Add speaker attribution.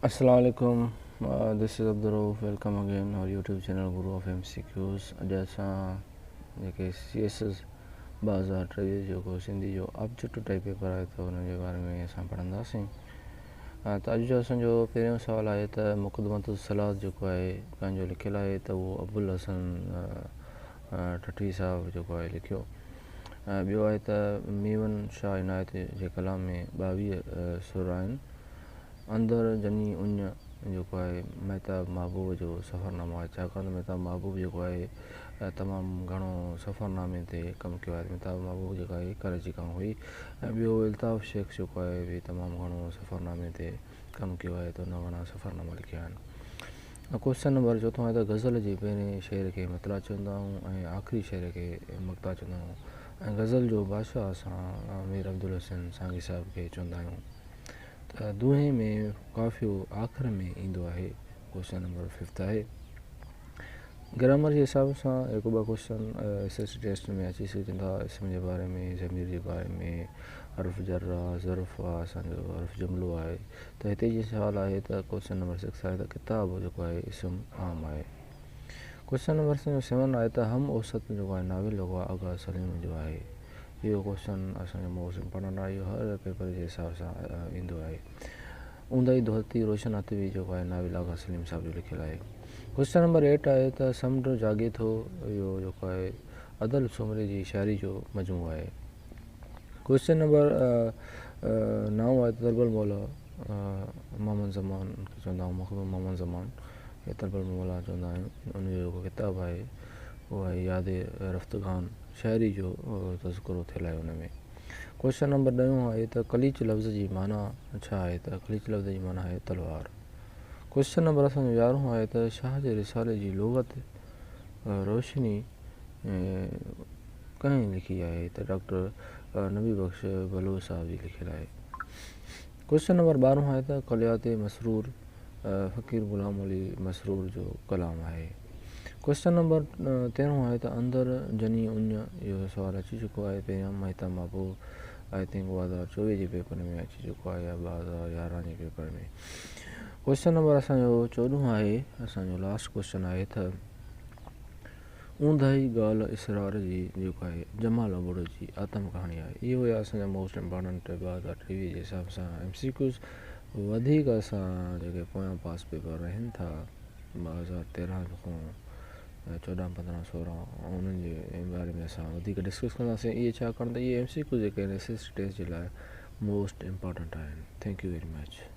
Speaker 1: Assalamu alaikum. This is Abdurrauf. Welcome again our YouTube channel Guru of MCQs. अॼु असां जेके CSS 2023 जेको सिंधी जो ऑब्जेक्टिव टाइप पेपर आहे त हुन जे बारे में असां पढ़ंदासीं। त अॼु जो असांजो पहिरियों सुवालु आहे त मुक़दमतुल सलात जेको आहे पंहिंजो लिखियलु आहे त उहो अबुल हसन ठठी साहब जेको आहे लिखियो। ॿियो आहे त मीवन शाह इनायत जे कलाम में 22 सुर आहिनि। अंदर जनी उन जेको आहे महताब महबूब जो सफ़रनामो आहे, छाकाणि त महताब महबूब जेको आहे तमामु घणो सफ़रनामे ते कमु कयो आहे। महताब महबूब जेका आहे कराची खां हुई ऐं ॿियो अल्ताफ़ शेख जेको आहे बि तमामु घणो सफ़रनामे ते कमु कयो आहे, त हुन घणा सफ़रनामा लिखिया आहिनि। क्वेश्चन नंबर चोथों आहे त गज़ल जे पहिरें शेर खे मतला चवंदा आहियूं ऐं आख़िरी शेर खे मक़ता चवंदा आहियूं ऐं गज़ल जो बादशाह असां मीर अब्दुल हसन सांगी साहिब खे चवंदा आहियूं। दुहे में काफ़ियो आख़िर में ईंदो आहे। क्वेश्चन नंबर 5 आहे। ग्रामर जे हिसाब सां हिकु ॿ क्वेश्चन SSC टेस्ट में अची सघनि था। इसम जे बारे में, ज़मीर जे बारे में, हर्फ़ जर आहे, ज़र्फ़ आहे, असांजो हर्फ़ जुमिलो आहे। त हिते जी सुवालु आहे त क्वेश्चन नंबर 6 आहे त किताब जेको आहे इसम आम आहे। क्वेश्चन नंबर 7 आहे त हम औसत जेको आहे नाविल जेको आहे आगा सलीम जो आहे। इहो क्वेश्चन असांजो मोस्ट इम्पोर्टेंट आहे, इहो हर पेपर जे हिसाब सां ईंदो आहे। ऊंदाही धोती रोशन हथवी जेको आहे नाविल आगा सलीम साहिब जो लिखियलु आहे। क्वेश्चन नंबर 8 आहे त समुंड जागे थो, इहो जेको आहे अदल सुमरे जी शाइरी जो मजमू आहे। क्वेश्चन नंबर 9 आहे त तरबल मौला मोहम्मद ज़मान खे चवंदा आहियूं, मखदूम मोहम्मद ज़मान खे तरबल मौला चवंदा आहियूं। उनजो जेको किताबु आहे उहो आहे याद रफ़्तगान, शाइरी जो तज़किरो थियलु आहे हुन में। क्वेश्चन नंबर 10 आहे त कलीच लफ़्ज़ जी माना छा आहे, त कलीच लफ़्ज़ जी माना आहे तलवार। क्वेश्चन नंबर असांजो 11 आहे त शाह जे रिसाले जी लुग़त रोशनी कंहिं लिखी आहे, त डॉक्टर नबी बख़्श बलोच साहिब जी लिखियलु आहे। क्वेश्चन नंबर 12 आहे त कलियात मसरूर फ़क़ीर ग़ुलाम अली मसरूर जो कलाम आहे। क्वेश्चन नंबर 13 आहे त अंदर जनी उन, इहो सुवालु अची चुको आहे पहिरियां महताब महबूब, आई थिंक 2024 जे पेपर में अची चुको आहे या 2011 जे पेपर में। क्वेश्चन नंबर असांजो 14 आहे, असांजो लास्ट क्वेश्चन आहे त ऊंदाही ॻाल्हि इसरार जी जेको आहे जमाल अबुड़ जी आतम कहाणी आहे। इहो आहे असांजा मोस्ट इम्पोर्टेंट 2023 जे हिसाब सां MCQs। वधीक असां जेके पोयां पास पेपर रहनि था 2013 खां 14, 15, 16 उन्हनि जे बारे में असां वधीक डिस्कस कंदासीं। इहे छाकाणि त इहे MCQ जेके आहिनि SSC टेस्ट जे लाइ मोस्ट इम्पोर्टेंट आहिनि। Thank U very much.